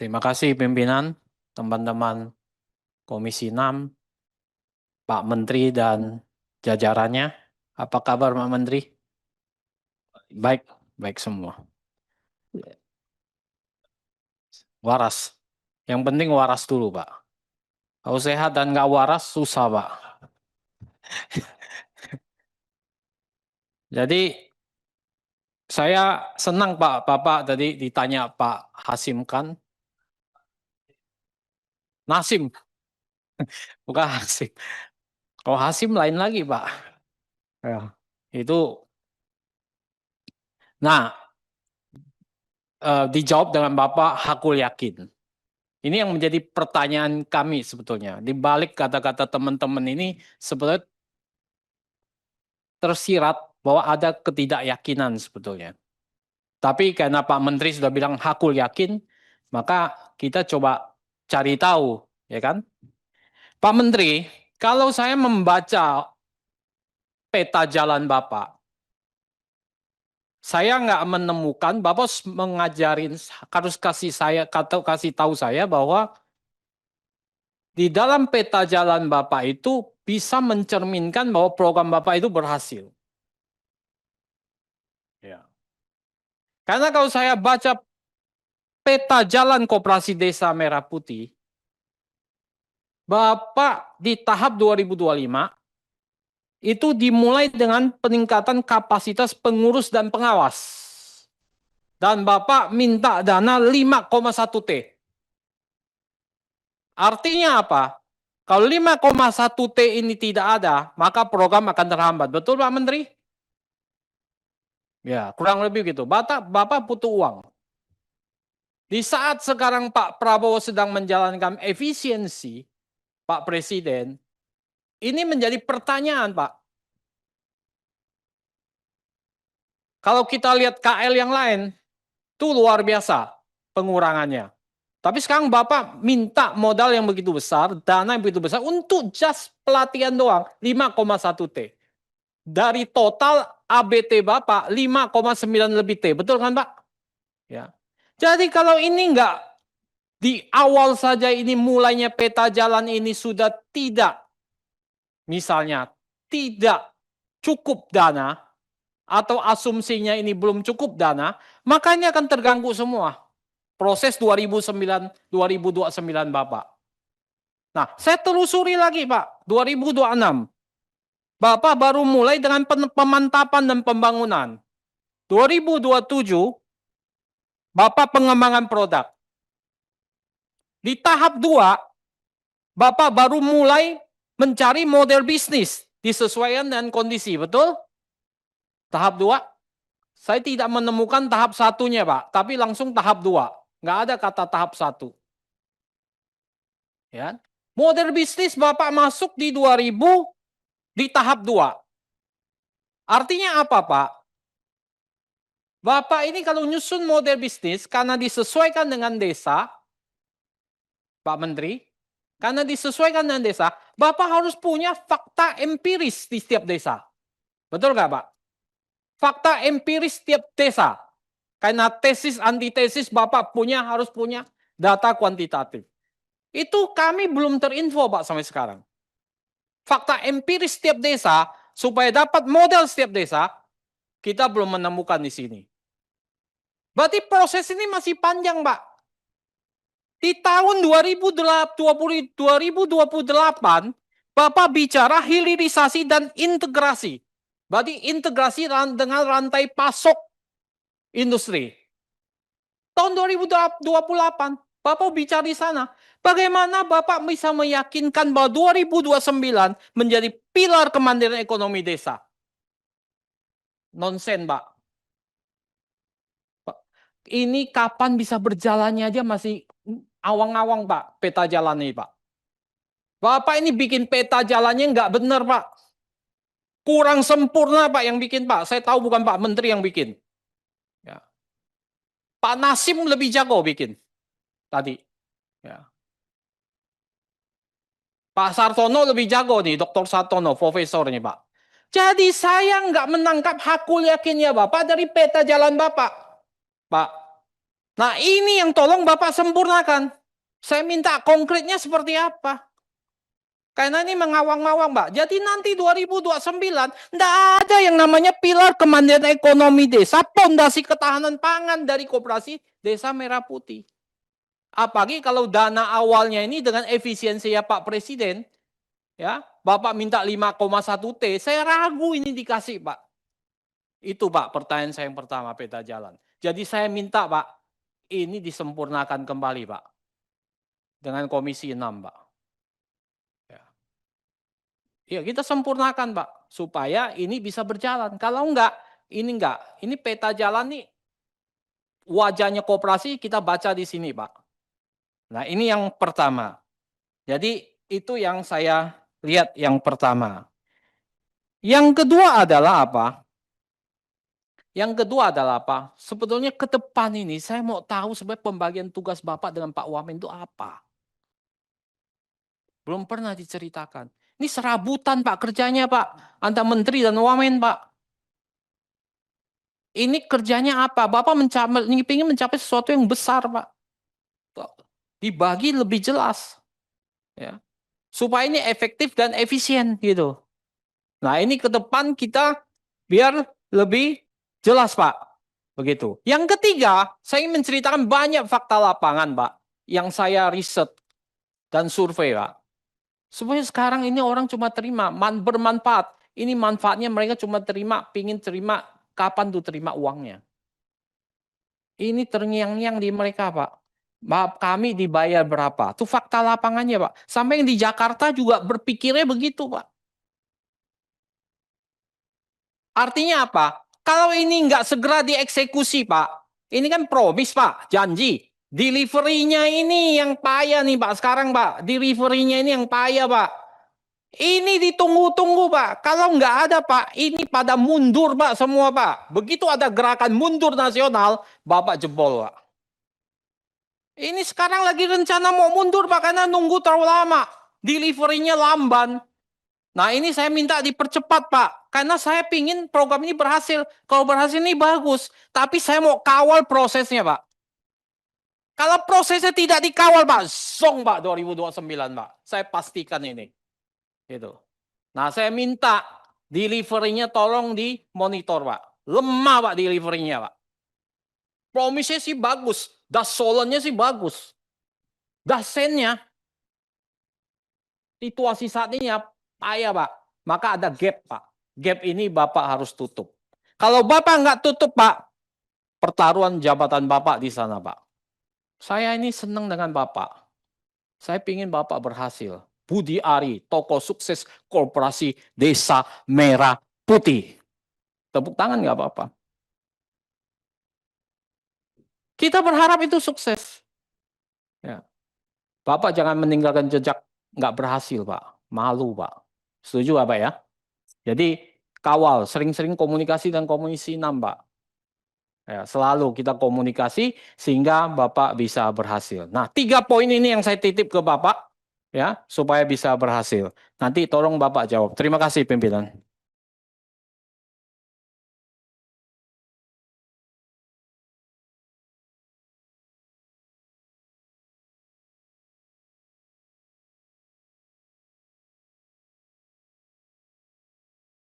Terima kasih pimpinan, teman-teman Komisi 6, Pak Menteri dan jajarannya. Apa kabar Pak Menteri? Baik, baik semua. Waras. Yang penting waras dulu Pak. Kalau sehat dan nggak waras susah Pak. Jadi saya senang Pak, Bapak tadi ditanya Pak Hasim kan. Nasim, bukan Hasim. Kalau Hasim lain lagi Pak. Ya. Itu, nah dijawab dengan Bapak Hakul yakin. Ini yang menjadi pertanyaan kami sebetulnya. Di balik kata-kata teman-teman ini sebetulnya tersirat bahwa ada ketidakyakinan sebetulnya. Tapi karena Pak Menteri sudah bilang hakul yakin, maka kita coba cari tahu, ya kan? Pak Menteri, kalau saya membaca peta jalan Bapak, saya nggak menemukan Bapak mengajarin harus kasih tahu saya bahwa di dalam peta jalan Bapak itu bisa mencerminkan bahwa program Bapak itu berhasil. Ya. Karena kalau saya baca peta jalan Koperasi Desa Merah Putih, Bapak di tahap 2025 itu dimulai dengan peningkatan kapasitas pengurus dan pengawas. Dan Bapak minta dana 5,1 T. Artinya apa? Kalau 5,1 T ini tidak ada, maka program akan terhambat. Betul Pak Menteri? Ya, kurang lebih gitu. Bapak butuh uang. Di saat sekarang Pak Prabowo sedang menjalankan efisiensi, Pak Presiden, ini menjadi pertanyaan, Pak. Kalau kita lihat KL yang lain, itu luar biasa pengurangannya. Tapi sekarang Bapak minta modal yang begitu besar, dana yang begitu besar untuk just pelatihan doang, 5,1 T. Dari total ABT Bapak 5,9 lebih T. Betul kan, Pak? Ya. Jadi kalau ini enggak di awal saja ini mulainya peta jalan ini sudah tidak, misalnya tidak cukup dana, atau asumsinya ini belum cukup dana, makanya akan terganggu semua. Proses 2009-2029 Bapak. Nah, saya telusuri lagi Pak, 2026. Bapak baru mulai dengan pemantapan dan pembangunan. 2027, Bapak pengembangan produk. Di tahap 2, Bapak baru mulai mencari model bisnis disesuaikan dengan kondisi, betul? Tahap 2, saya tidak menemukan tahap satunya, Pak, tapi langsung tahap 2. Nggak ada kata tahap 1. Ya. Model bisnis Bapak masuk di 2000 di tahap 2. Artinya apa, Pak? Bapak ini kalau nyusun model bisnis karena disesuaikan dengan desa, Pak Menteri, karena disesuaikan dengan desa, Bapak harus punya fakta empiris di setiap desa. Betul nggak, Pak? Fakta empiris setiap desa. Karena tesis, antitesis Bapak harus punya data kuantitatif. Itu kami belum terinfo Pak sampai sekarang. Fakta empiris setiap desa, supaya dapat model setiap desa, kita belum menemukan di sini. Berarti proses ini masih panjang Pak. Di tahun 2028, Bapak bicara hilirisasi dan integrasi. Berarti integrasi dengan rantai pasok industri. Tahun 2028, Bapak bicara di sana. Bagaimana Bapak bisa meyakinkan bahwa 2029 menjadi pilar kemandirian ekonomi desa? Nonsen, Pak. Ini kapan bisa berjalannya aja masih awang-awang, Pak, peta jalan ini, Pak. Bapak ini bikin peta jalannya nggak benar, Pak. Kurang sempurna, Pak, yang bikin, Pak. Saya tahu bukan Pak Menteri yang bikin. Ya. Pak Nasim lebih jago bikin tadi. Ya. Pak Sartono lebih jago nih, Dr. Sartono, profesornya, Pak. Jadi saya nggak menangkap hakul yakinnya Bapak dari peta jalan Bapak. Pak, Nah, ini yang tolong Bapak sempurnakan. Saya minta konkretnya seperti apa. Karena ini mengawang-awang, Mbak. Jadi nanti 2029, enggak ada yang namanya pilar kemandirian ekonomi desa, pondasi ketahanan pangan dari Koperasi Desa Merah Putih. Apalagi kalau dana awalnya ini dengan efisiensi ya Pak Presiden, ya Bapak minta 5,1 T, saya ragu ini dikasih Pak. Itu Pak pertanyaan saya yang pertama, peta jalan. Jadi saya minta Pak, ini disempurnakan kembali Pak. Dengan Komisi 6 Pak. Ya kita sempurnakan Pak, supaya ini bisa berjalan. Kalau enggak, ini peta jalan nih, wajahnya koperasi kita baca di sini Pak. Nah ini yang pertama. Jadi itu yang saya lihat yang pertama. Yang kedua adalah apa? Yang kedua adalah apa? Sebetulnya ke depan ini saya mau tahu sebenarnya pembagian tugas Bapak dengan Pak Wamen itu apa. Belum pernah diceritakan. Ini serabutan Pak kerjanya Pak. Antara Menteri dan Wamen Pak. Ini kerjanya apa? Bapak ingin mencapai sesuatu yang besar Pak. Dibagi lebih jelas. Ya. Supaya ini efektif dan efisien gitu. Nah ini ke depan kita biar lebih jelas Pak. Begitu. Yang ketiga, saya ingin menceritakan banyak fakta lapangan Pak. Yang saya riset dan survei Pak. Supaya sekarang ini orang cuma terima, bermanfaat. Ini manfaatnya mereka cuma terima, pingin terima, kapan tuh terima uangnya. Ini terngiang-ngiang di mereka Pak. Maaf kami dibayar berapa? Itu fakta lapangannya Pak. Sampai yang di Jakarta juga berpikirnya begitu Pak. Artinya apa? Kalau ini nggak segera dieksekusi Pak, ini kan promis Pak, janji. Delivery-nya ini yang payah nih Pak sekarang Pak. Delivery-nya ini yang payah Pak. Ini ditunggu-tunggu Pak. Kalau nggak ada Pak, ini pada mundur Pak semua Pak. Begitu ada gerakan mundur nasional, Bapak jebol Pak. Ini sekarang lagi rencana mau mundur Pak karena nunggu terlalu lama. Delivery-nya lamban. Nah ini saya minta dipercepat Pak. Karena saya pingin program ini berhasil. Kalau berhasil ini bagus. Tapi saya mau kawal prosesnya Pak. Kalau prosesnya tidak dikawal Pak, song Pak 2029 Pak. Saya pastikan ini. Gitu. Nah saya minta delivery-nya tolong dimonitor Pak. Lemah Pak delivery-nya Pak. Promise-nya sih bagus. Dasolannya sih bagus. Dasennya, situasi saat ini ya payah Pak. Maka ada gap Pak. Gap ini Bapak harus tutup. Kalau Bapak nggak tutup Pak, pertaruhan jabatan Bapak di sana Pak. Saya ini senang dengan Bapak. Saya ingin Bapak berhasil. Budi Ari, tokoh sukses Koperasi Desa Merah Putih. Tepuk tangan nggak apa-apa. Kita berharap itu sukses. Ya. Bapak jangan meninggalkan jejak nggak berhasil Pak. Malu Pak. Setuju Pak ya? Jadi kawal, sering-sering komunikasi dan Komisi 6 Pak. Ya, selalu kita komunikasi sehingga Bapak bisa berhasil. Nah, 3 poin ini yang saya titip ke Bapak ya, supaya bisa berhasil. Nanti tolong Bapak jawab. Terima kasih pimpinan.